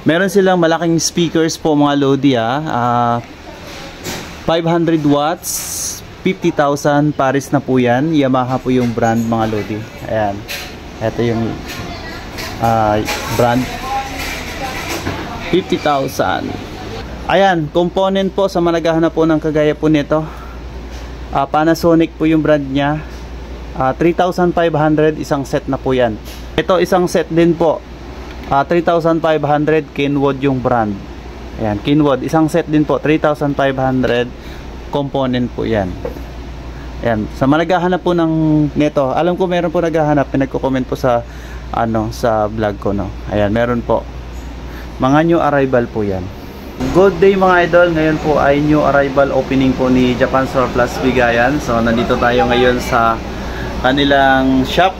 Meron silang malaking speakers po mga Lodi 500 watts, 50,000 pares na po yan. Yamaha po yung brand mga Lodi. Ayan. Ito yung brand. 50,000. Ayan, component po sa managhahanap po ng kagaya po nito. Panasonic po yung brand niya. 3,500 isang set na po yan. Ito isang set din po. 3,500 Kenwood yung brand. Ayan, Kenwood. Isang set din po. 3,500 component po yan. Ayan. Sa managhahanap po ng nito. Alam ko meron po naghahanap. Pinagko-comment po sa sa vlog ko, no. Ayan, meron po. Mga new arrival po yan. Good day mga idol. Ngayon po ay new arrival opening po ni Japan Surplus Bigayan. So nandito tayo ngayon sa kanilang shop.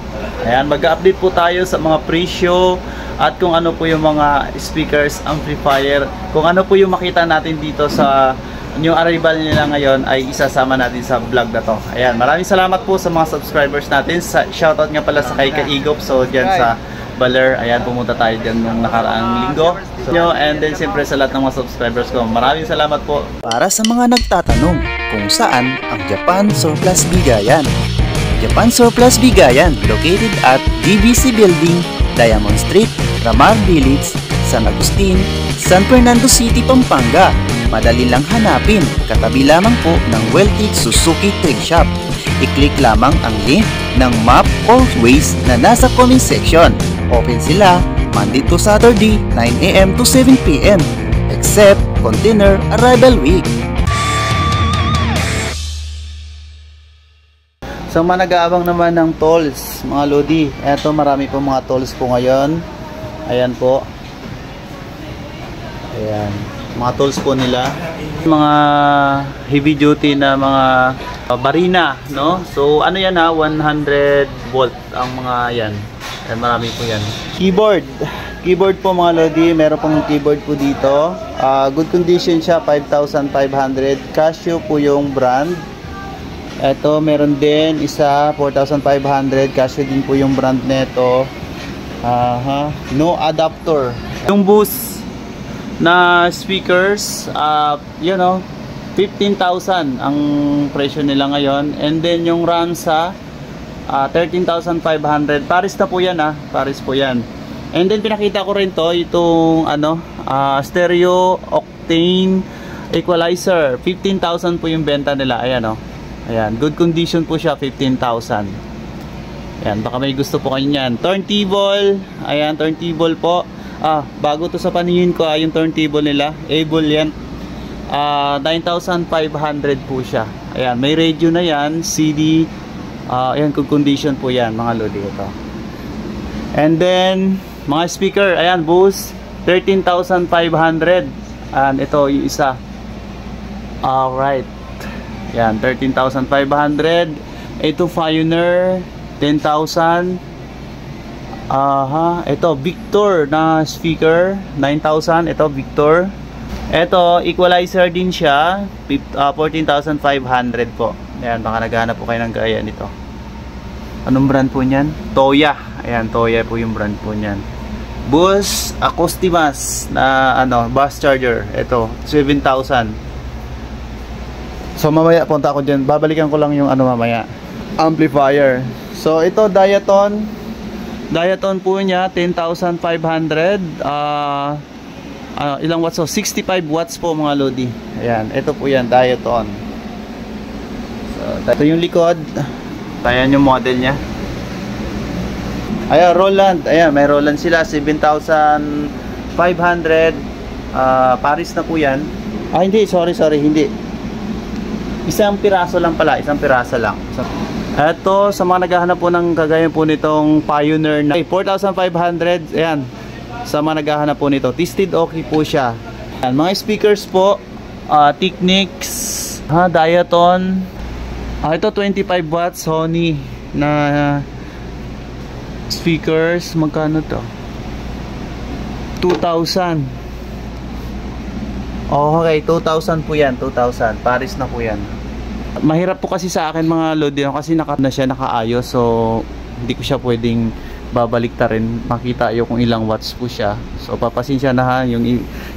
Ayan, mag-update po tayo sa mga presyo at kung ano po yung mga speakers, amplifier, kung ano po yung makita natin dito sa new arrival nila ngayon ay isasama natin sa vlog na to. Ayan, maraming salamat po sa mga subscribers natin. Shoutout nga pala sa kay Kaigop. So dyan sa Baler, ayan, pumunta tayo dyan nung nakaraang linggo. So, and then siyempre sa lahat ng mga subscribers ko, maraming salamat po. Para sa mga nagtatanong kung saan ang Japan Surplus Bigayan. Japan Surplus Bigayan, located at DBC Building, Diamond Street, Ramar Village, San Agustin, San Fernando City, Pampanga. Madali lang hanapin, katabi lamang po ng Weltig Suzuki Trade Shop. I-click lamang ang link ng map or Waze na nasa comment section. Open sila Monday to Saturday, 9 AM to 7 PM, except Container Arrival Week. So nag-aabang naman ng tolls mga Lodi. Eto, marami po mga tolls po ngayon. Ayan po. Ayan, mga tolls po nila. Mga heavy duty na mga barina, no? So ano yan 100 volt ang mga yan. Ayan, marami po yan. Keyboard po mga Lodi. Meron pong keyboard po dito. Good condition siya, 5,500. Casio po yung brand. Ito, meron din isa, 4,500. Casio din po yung brand nito. No adapter. Yung Bose na speakers, 15,000 ang presyo nila ngayon. And then yung Ramsa, 13,500. Paris na po yan Paris po yan. And then pinakita ko rin to, itong stereo octane equalizer. 15,000 po yung benta nila. Ayan Ayan, good condition po siya, 15,000. Ayan, baka may gusto po kayo niyan. Turntable, ayan, turntable po. Bago to sa paningin ko, yung turntable nila, able yan. 9,500 po siya. Ayan, may radio na yan, CD. Ayan, good condition po yan, mga Lodi ito. And then, mga speaker, ayan, Bose, 13,500. Ayan, ito yung isa. Alright. Yan, 13,500. Ito Pioneer, 10,000. Ito Victor na speaker, 9,000. Ito Victor. Ito equalizer din siya, 14,500 po. Ayan, baka naghahanap po kayo ng gaya nito. Anong brand po niyan? Toya. Ayan, Toya po yung brand po niyan. Bose Acoustimas na bus charger. Ito, 7,000. So mamaya punta ako dyan, babalikan ko lang yung mamaya, amplifier. So ito Diaton po niya, 10,500. Ilang watts? So 65 watts po mga Lodi. Ayan, ito po yan, Diaton. So ito yung likod. Ayan yung model nya. Ayan, Roland. Ayan, may Roland sila, 7,500. Paris na po yan. Hindi, sorry, hindi. Isang piraso lang pala, isang piraso lang. Ito, sa mga naghahanap po ng kagaya po nitong Pioneer na 4,500, ayan. Sa mga naghahanap po nito, tested okay po siya. Ayan, mga speakers po, Technics, Diaton. Ito 25 watts Sony na speakers. Magkano to? 2,000. Okay, 2,000 po yan, 2,000. Paris na po yan. Mahirap po kasi sa akin mga Lodi kasi na siya nakaayos, so hindi ko siya pwedeng babalik ta rin, makita yung kung ilang watts po siya. So papasensya na ha, yung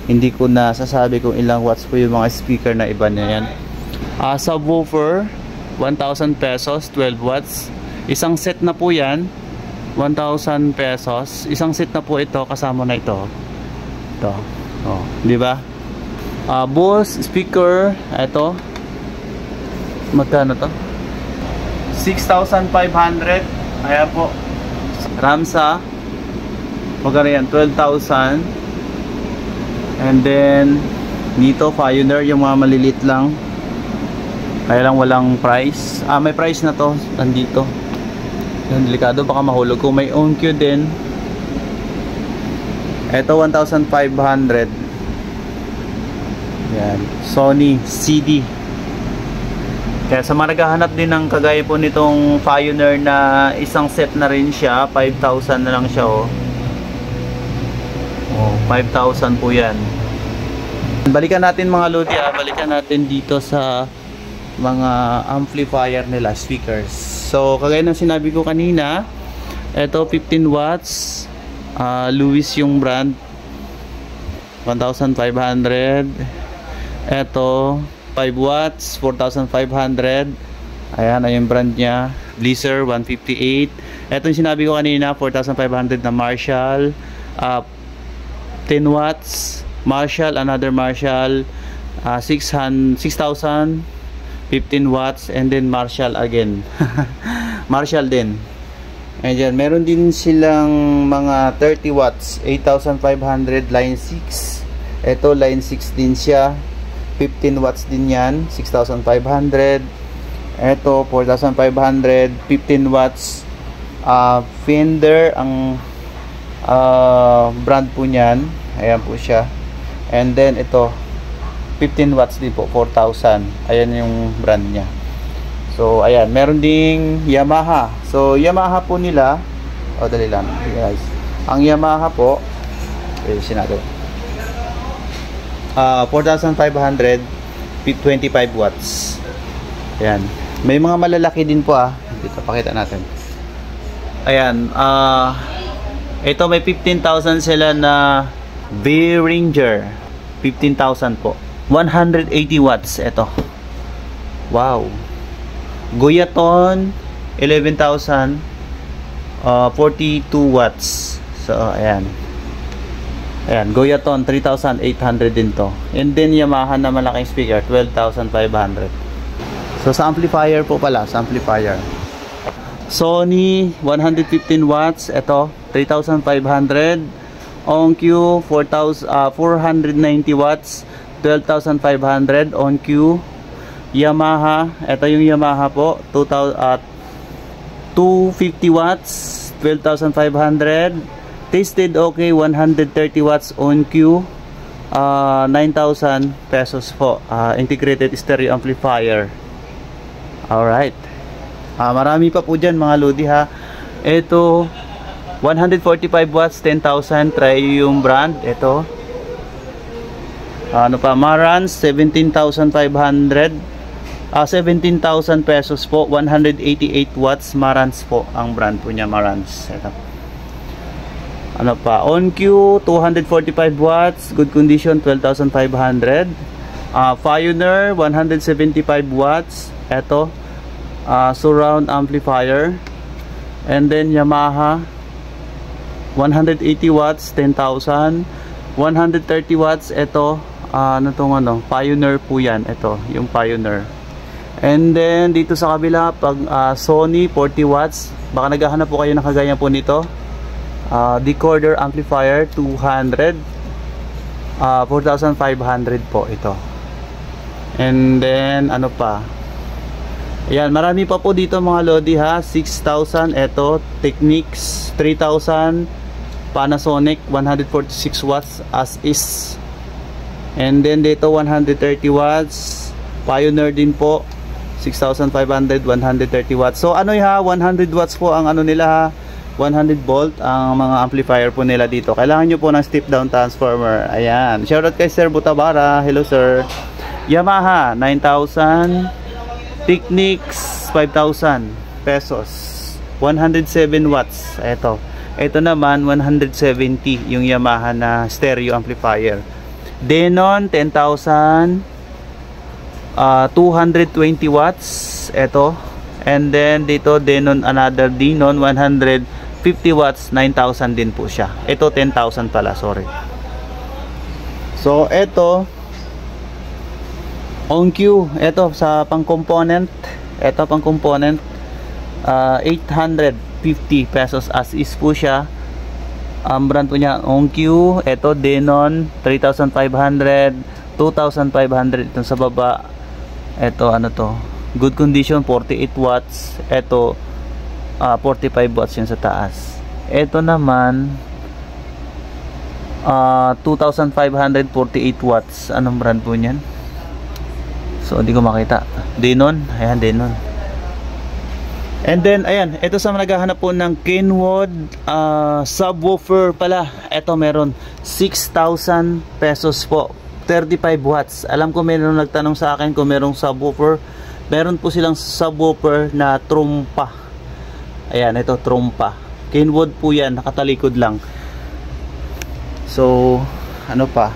hindi ko na sasabi kung ilang watts po yung mga speaker na iba na yan. Subwoofer 1,000 pesos, 12 watts. Isang set na po yan, 1,000 pesos. Isang set na po ito, kasama na ito. Ito, oh, di ba? Bose speaker, ito. Magkano to? 6,500. Ayan po. Ramsa, magkano yan? 12,000. And then dito Pioneer, yung mga malilit lang, kaya lang walang price. May price na to, nandito. Yung delikado, baka mahulog. Kung may OnQ din, eto 1,500. Yan, Sony CD. Kaya sa mga naghahanap din ng kagaya po nitong Pioneer na isang set na rin siya, 5,000 na lang siya, oh. 5,000 po yan. Balikan natin mga lodi, balikan natin dito sa mga amplifier nila, speakers. So kagaya ng sinabi ko kanina, ito 15 watts, Lewis yung brand, 1,500. Ito 5 watts, 4,500. Ayan, yung brand niya. Blizzard 158. Ito yung sinabi ko kanina, 4,500 na Marshall. 10 watts Marshall, another Marshall, 6,000, 15 watts, and then Marshall again. Marshall din. Ayan, meron din silang mga 30 watts, 8,500, line 6. Ito line 6 din siya, 15 watts din yan, 6,500. Ito 4,500, 15 watts. Fender ang brand po niyan. Ayan po siya. And then ito 15 watts din po, 4,000. Ayan yung brand niya. So ayan, meron ding Yamaha. So Yamaha po nila, dali lang guys. Ang Yamaha po, sinabi 4,500, 25 watts. Ayan. May mga malalaki din po, dito pakita natin. Ayan, ito may 15,000 sila na Behringer, 15,000 po. 180 watts ito. Wow. Goyaton 11,000, 42 watts. So ayan. Ayan, Goyaton 3,800 din to. And then Yamaha na malaking speaker, 12,500. So sa amplifier po pala, sa amplifier, Sony 115 watts, ito 3,500. OnQ 490 watts, 12,500 OnQ. Yamaha, ito yung Yamaha po, 250 watts, 12,500. Tasted okay, 130 watts OnQ, 9,000 pesos po. Integrated stereo amplifier. Alright. Marami pa po dyan mga lodi ha. Ito 145 watts, 10,000. Try yung brand. Ito ano pa, Marantz 17,500, 17,000 pesos po. 188 watts, Marantz po ang brand po niya, Marantz. Ito. Ano pa, OnQ 245 watts, good condition, 12,500. Pioneer 175 watts. Ito surround amplifier. And then Yamaha 180 watts, 10,000. 130 watts. Ito ano tong ano, Pioneer po yan. Ito yung Pioneer. And then dito sa kabila, pag Sony 40 watts, baka naghahanap po kayo ng kagaya po nito. Decoder amplifier 200, 4,500 po ito. And then ano pa, ayan, marami pa po dito mga lodi ha. 6,000 ito, Technics 3,000, Panasonic 146 watts as is. And then dito 130 watts, Pioneer din po 6,500, 130 watts. So ano ha, 100 watts po ang ano nila ha, 100 volt ang mga amplifier po nila dito. Kailangan nyo po ng step down transformer. Ayan, shoutout kay Sir Butabara. Hello sir. Yamaha 9,000, Technics 5,000 pesos, 107 watts. Ito Ito naman 170 yung Yamaha na stereo amplifier. Denon 10,000 220 watts ito. And then dito Denon, another Denon 150 watts, 9,000 din po siya. Ito 10,000 pala, sorry. So ito OnQ, ito sa pang-component, ito pang-component 850 pesos as is po siya. Brand po niya OnQ. Ito Denon 3,500, 2,500 itong sa baba. Ito ano to, good condition, 48 watts. Ito 45 watts yun sa taas. Ito naman 2,548 watts. Anong brand po niyan? So hindi ko makita. Denon, ayan Denon. And then ayan, ito sa naghahanap po ng Kenwood subwoofer pala. Ito meron 6,000 pesos po, 35 watts. Alam ko meron nagtanong sa akin kung merong subwoofer. Meron po silang subwoofer na trompa. Ayan, ito trompa. Kenwood po yan, nakatalikod lang. So ano pa?